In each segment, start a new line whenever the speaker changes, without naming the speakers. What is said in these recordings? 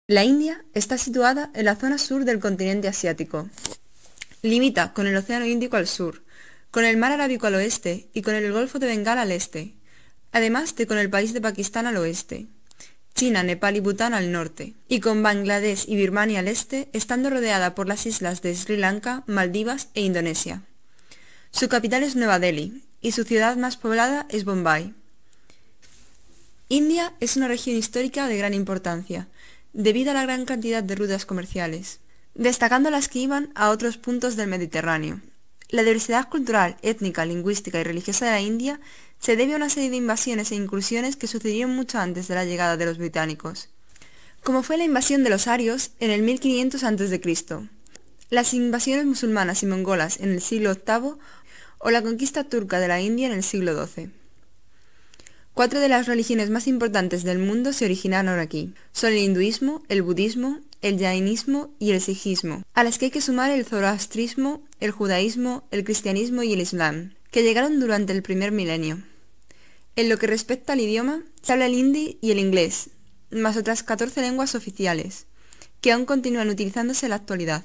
La India está situada en la zona sur del continente asiático. Limita con el Océano Índico al sur, con el Mar Arábico al oeste y con el Golfo de Bengala al este, además de con el país de Pakistán al oeste, China, Nepal y Bután al norte, y con Bangladesh y Birmania al este, estando rodeada por las islas de Sri Lanka, Maldivas e Indonesia. Su capital es Nueva Delhi y su ciudad más poblada es Bombay. India es una región histórica de gran importancia, debido a la gran cantidad de rutas comerciales, destacando las que iban a otros puntos del Mediterráneo. La diversidad cultural, étnica, lingüística y religiosa de la India se debe a una serie de invasiones e incursiones que sucedieron mucho antes de la llegada de los británicos, como fue la invasión de los arios en el 1500 a.C., las invasiones musulmanas y mongolas en el siglo VIII o la conquista turca de la India en el siglo XII. Cuatro de las religiones más importantes del mundo se originaron aquí. Son el hinduismo, el budismo, el jainismo y el sijismo, a las que hay que sumar el zoroastrismo, el judaísmo, el cristianismo y el islam, que llegaron durante el primer milenio. En lo que respecta al idioma, se habla el hindi y el inglés, más otras 14 lenguas oficiales, que aún continúan utilizándose en la actualidad.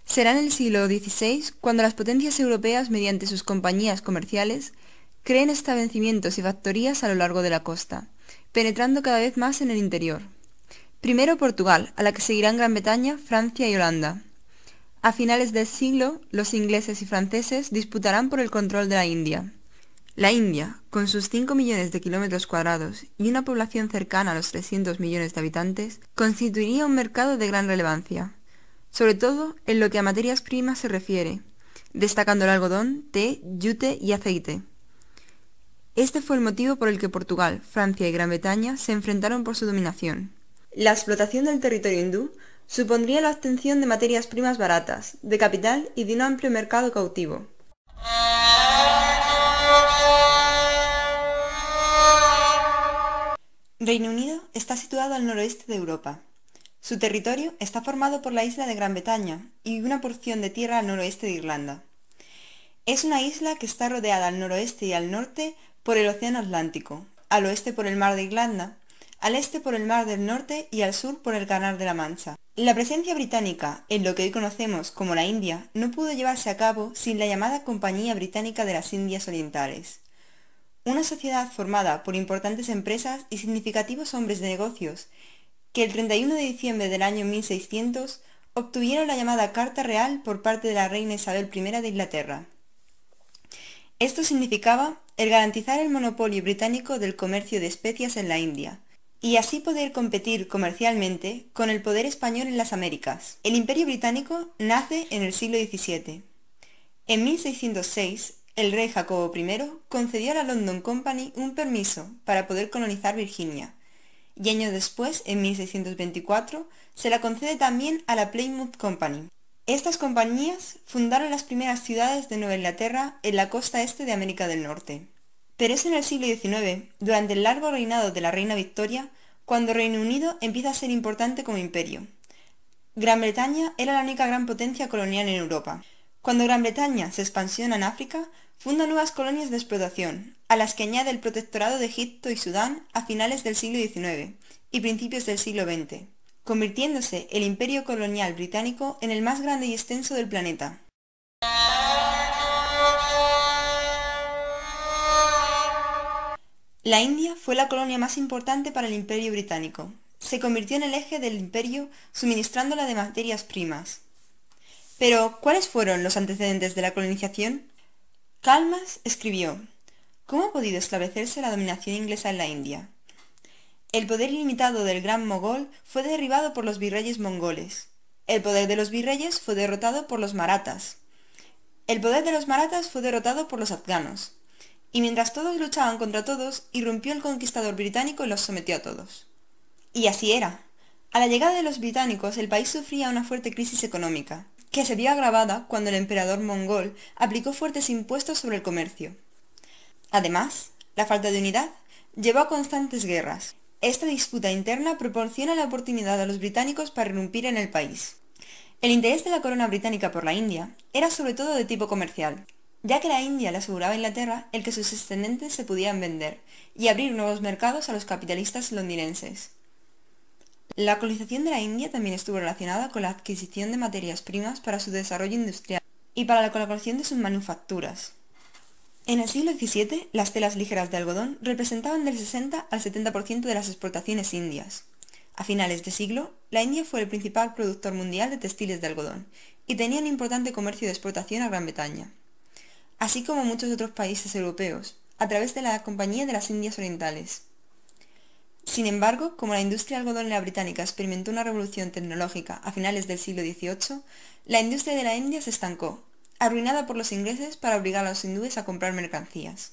Será en el siglo XVI cuando las potencias europeas, mediante sus compañías comerciales, creen establecimientos y factorías a lo largo de la costa, penetrando cada vez más en el interior. Primero Portugal, a la que seguirán Gran Bretaña, Francia y Holanda. A finales del siglo, los ingleses y franceses disputarán por el control de la India. La India, con sus 5 millones de kilómetros cuadrados y una población cercana a los 300 millones de habitantes, constituiría un mercado de gran relevancia, sobre todo en lo que a materias primas se refiere, destacando el algodón, té, yute y aceite. Este fue el motivo por el que Portugal, Francia y Gran Bretaña se enfrentaron por su dominación. La explotación del territorio hindú supondría la obtención de materias primas baratas, de capital y de un amplio mercado cautivo. Reino Unido está situado al noroeste de Europa. Su territorio está formado por la isla de Gran Bretaña y una porción de tierra al noroeste de Irlanda. Es una isla que está rodeada al noroeste y al norte por el Océano Atlántico, al oeste por el Mar de Irlanda, al este por el Mar del Norte y al sur por el Canal de la Mancha. La presencia británica en lo que hoy conocemos como la India no pudo llevarse a cabo sin la llamada Compañía Británica de las Indias Orientales, una sociedad formada por importantes empresas y significativos hombres de negocios que el 31 de diciembre del año 1600 obtuvieron la llamada Carta Real por parte de la reina Isabel I de Inglaterra. Esto significaba el garantizar el monopolio británico del comercio de especias en la India, y así poder competir comercialmente con el poder español en las Américas. El Imperio Británico nace en el siglo XVII. En 1606, el rey Jacobo I concedió a la London Company un permiso para poder colonizar Virginia, y años después, en 1624, se la concede también a la Plymouth Company. Estas compañías fundaron las primeras ciudades de Nueva Inglaterra en la costa este de América del Norte. Pero es en el siglo XIX, durante el largo reinado de la reina Victoria, cuando Reino Unido empieza a ser importante como imperio. Gran Bretaña era la única gran potencia colonial en Europa. Cuando Gran Bretaña se expansiona en África, funda nuevas colonias de explotación, a las que añade el protectorado de Egipto y Sudán a finales del siglo XIX y principios del siglo XX, convirtiéndose el imperio colonial británico en el más grande y extenso del planeta. La India fue la colonia más importante para el Imperio Británico. Se convirtió en el eje del imperio suministrándola de materias primas. Pero, ¿cuáles fueron los antecedentes de la colonización? Kalmas escribió: ¿Cómo ha podido establecerse la dominación inglesa en la India? El poder ilimitado del gran mogol fue derribado por los virreyes mongoles. El poder de los virreyes fue derrotado por los marathas. El poder de los marathas fue derrotado por los afganos. Y mientras todos luchaban contra todos, irrumpió el conquistador británico y los sometió a todos. Y así era. A la llegada de los británicos, el país sufría una fuerte crisis económica, que se vio agravada cuando el emperador mongol aplicó fuertes impuestos sobre el comercio. Además, la falta de unidad llevó a constantes guerras. Esta disputa interna proporciona la oportunidad a los británicos para irrumpir en el país. El interés de la corona británica por la India era sobre todo de tipo comercial, ya que la India le aseguraba a Inglaterra el que sus excedentes se pudieran vender y abrir nuevos mercados a los capitalistas londinenses. La colonización de la India también estuvo relacionada con la adquisición de materias primas para su desarrollo industrial y para la colocación de sus manufacturas. En el siglo XVII, las telas ligeras de algodón representaban del 60 al 70% de las exportaciones indias. A finales de siglo, la India fue el principal productor mundial de textiles de algodón y tenía un importante comercio de exportación a Gran Bretaña, así como muchos otros países europeos, a través de la Compañía de las Indias Orientales. Sin embargo, como la industria algodonera británica experimentó una revolución tecnológica a finales del siglo XVIII, la industria de la India se estancó, arruinada por los ingleses para obligar a los hindúes a comprar mercancías.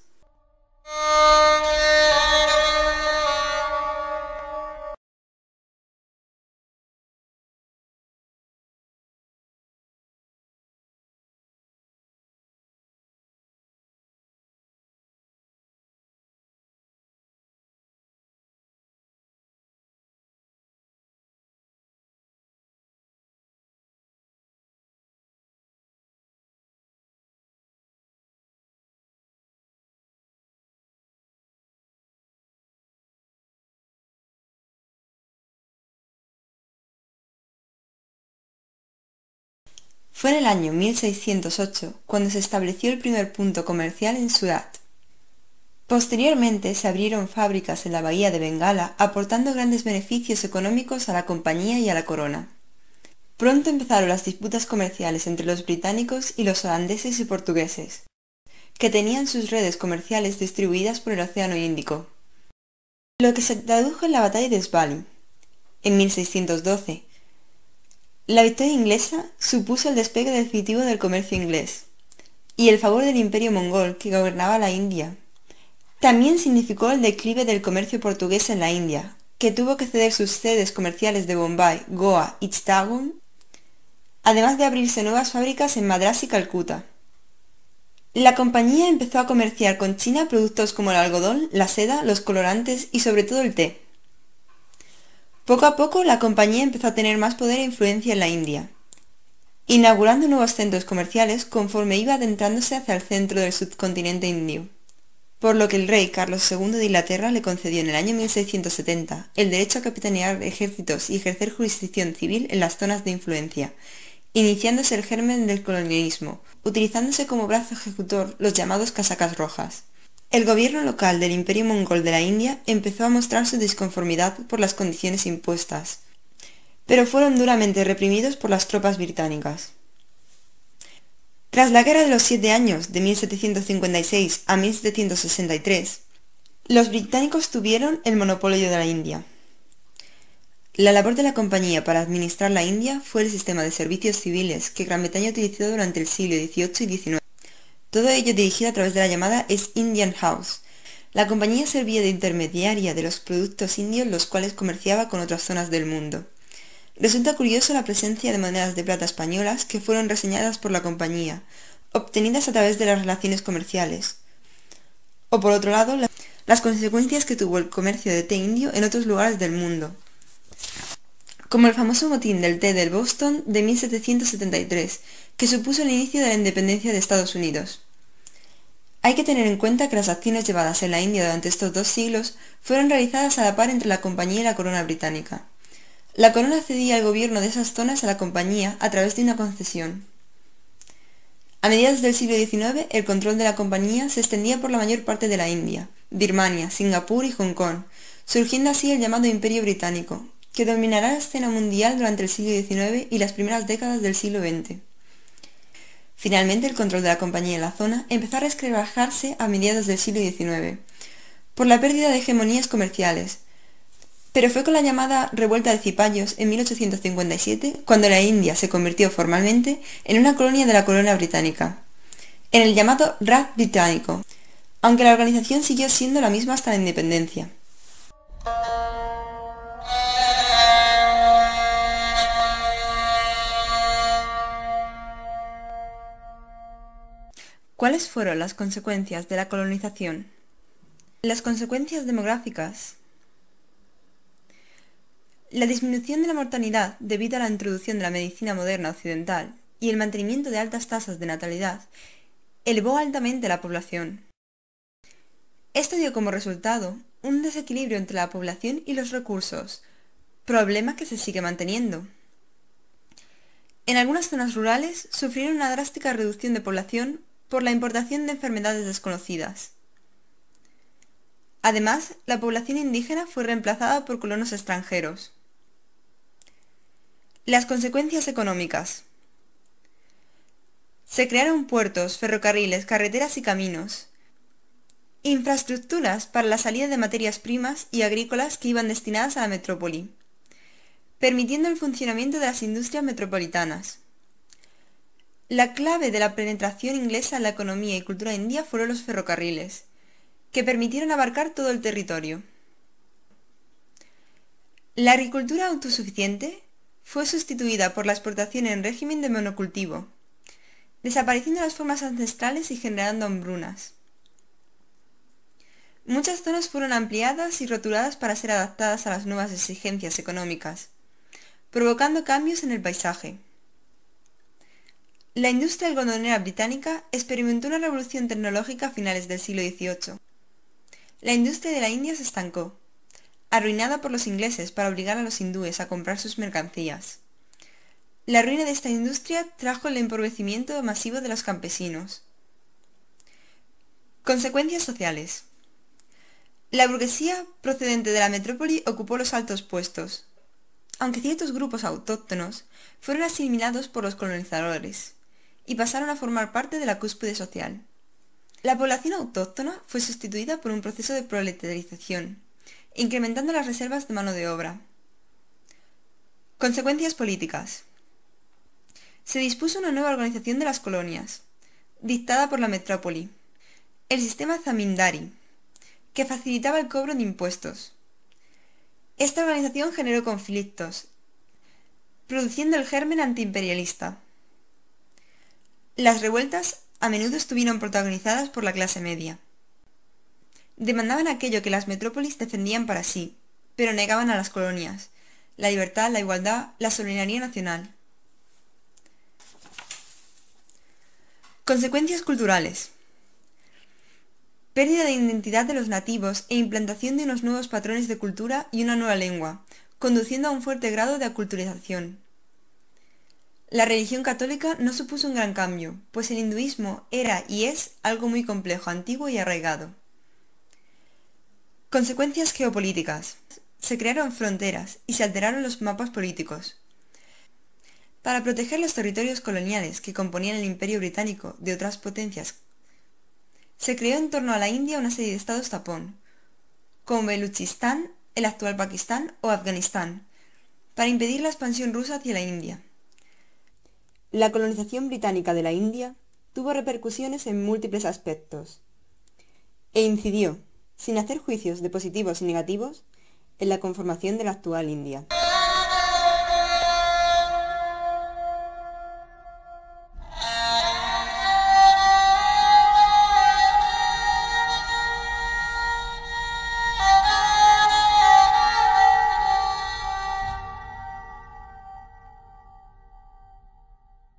Fue en el año 1608 cuando se estableció el primer punto comercial en Surat. Posteriormente se abrieron fábricas en la bahía de Bengala, aportando grandes beneficios económicos a la compañía y a la corona. Pronto empezaron las disputas comerciales entre los británicos y los holandeses y portugueses, que tenían sus redes comerciales distribuidas por el Océano Índico, lo que se tradujo en la batalla de Svalin, en 1612. La victoria inglesa supuso el despegue definitivo del comercio inglés y el favor del imperio mongol que gobernaba la India. También significó el declive del comercio portugués en la India, que tuvo que ceder sus sedes comerciales de Bombay, Goa y Chittagong, además de abrirse nuevas fábricas en Madrás y Calcuta. La compañía empezó a comerciar con China productos como el algodón, la seda, los colorantes y sobre todo el té. Poco a poco la compañía empezó a tener más poder e influencia en la India, inaugurando nuevos centros comerciales conforme iba adentrándose hacia el centro del subcontinente indio, por lo que el rey Carlos II de Inglaterra le concedió en el año 1670 el derecho a capitanear ejércitos y ejercer jurisdicción civil en las zonas de influencia, iniciándose el germen del colonialismo, utilizándose como brazo ejecutor los llamados casacas rojas. El gobierno local del Imperio Mongol de la India empezó a mostrar su disconformidad por las condiciones impuestas, pero fueron duramente reprimidos por las tropas británicas. Tras la Guerra de los 7 Años de 1756 a 1763, los británicos tuvieron el monopolio de la India. La labor de la compañía para administrar la India fue el sistema de servicios civiles que Gran Bretaña utilizó durante el siglo XVIII y XIX. Todo ello dirigido a través de la llamada East Indian House. La compañía servía de intermediaria de los productos indios los cuales comerciaba con otras zonas del mundo. Resulta curioso la presencia de monedas de plata españolas que fueron reseñadas por la compañía, obtenidas a través de las relaciones comerciales. O por otro lado, las consecuencias que tuvo el comercio de té indio en otros lugares del mundo, como el famoso motín del té del Boston de 1773, que supuso el inicio de la independencia de Estados Unidos. Hay que tener en cuenta que las acciones llevadas en la India durante estos 2 siglos fueron realizadas a la par entre la compañía y la corona británica. La corona cedía el gobierno de esas zonas a la compañía a través de una concesión. A mediados del siglo XIX, el control de la compañía se extendía por la mayor parte de la India, Birmania, Singapur y Hong Kong, surgiendo así el llamado Imperio Británico, que dominará la escena mundial durante el siglo XIX y las primeras décadas del siglo XX. Finalmente, el control de la compañía en la zona empezó a resquebrajarse a mediados del siglo XIX, por la pérdida de hegemonías comerciales, pero fue con la llamada Revuelta de Cipayos en 1857 cuando la India se convirtió formalmente en una colonia de la corona británica, en el llamado Raj británico, aunque la organización siguió siendo la misma hasta la independencia. ¿Cuáles fueron las consecuencias de la colonización? Las consecuencias demográficas. La disminución de la mortalidad debido a la introducción de la medicina moderna occidental y el mantenimiento de altas tasas de natalidad elevó altamente la población. Esto dio como resultado un desequilibrio entre la población y los recursos, problema que se sigue manteniendo. En algunas zonas rurales sufrieron una drástica reducción de población por la importación de enfermedades desconocidas. Además, la población indígena fue reemplazada por colonos extranjeros. Las consecuencias económicas. Se crearon puertos, ferrocarriles, carreteras y caminos, infraestructuras para la salida de materias primas y agrícolas que iban destinadas a la metrópoli, permitiendo el funcionamiento de las industrias metropolitanas. La clave de la penetración inglesa en la economía y cultura india fueron los ferrocarriles, que permitieron abarcar todo el territorio. La agricultura autosuficiente fue sustituida por la exportación en régimen de monocultivo, desapareciendo las formas ancestrales y generando hambrunas. Muchas zonas fueron ampliadas y rotuladas para ser adaptadas a las nuevas exigencias económicas, provocando cambios en el paisaje. La industria algodonera británica experimentó una revolución tecnológica a finales del siglo XVIII. La industria de la India se estancó, arruinada por los ingleses para obligar a los hindúes a comprar sus mercancías. La ruina de esta industria trajo el empobrecimiento masivo de los campesinos. Consecuencias sociales. La burguesía procedente de la metrópoli ocupó los altos puestos, aunque ciertos grupos autóctonos fueron asimilados por los colonizadores y pasaron a formar parte de la cúspide social. La población autóctona fue sustituida por un proceso de proletarización, incrementando las reservas de mano de obra. Consecuencias políticas. Se dispuso una nueva organización de las colonias, dictada por la metrópoli, el sistema zamindari, que facilitaba el cobro de impuestos. Esta organización generó conflictos, produciendo el germen antiimperialista. Las revueltas a menudo estuvieron protagonizadas por la clase media. Demandaban aquello que las metrópolis defendían para sí, pero negaban a las colonias: la libertad, la igualdad, la soberanía nacional. Consecuencias culturales. Pérdida de identidad de los nativos e implantación de unos nuevos patrones de cultura y una nueva lengua, conduciendo a un fuerte grado de aculturización. La religión católica no supuso un gran cambio, pues el hinduismo era y es algo muy complejo, antiguo y arraigado. Consecuencias geopolíticas. Se crearon fronteras y se alteraron los mapas políticos. Para proteger los territorios coloniales que componían el Imperio Británico de otras potencias, se creó en torno a la India una serie de estados tapón, como Baluchistán, el actual Pakistán o Afganistán, para impedir la expansión rusa hacia la India. La colonización británica de la India tuvo repercusiones en múltiples aspectos e incidió, sin hacer juicios de positivos y negativos, en la conformación de la actual India.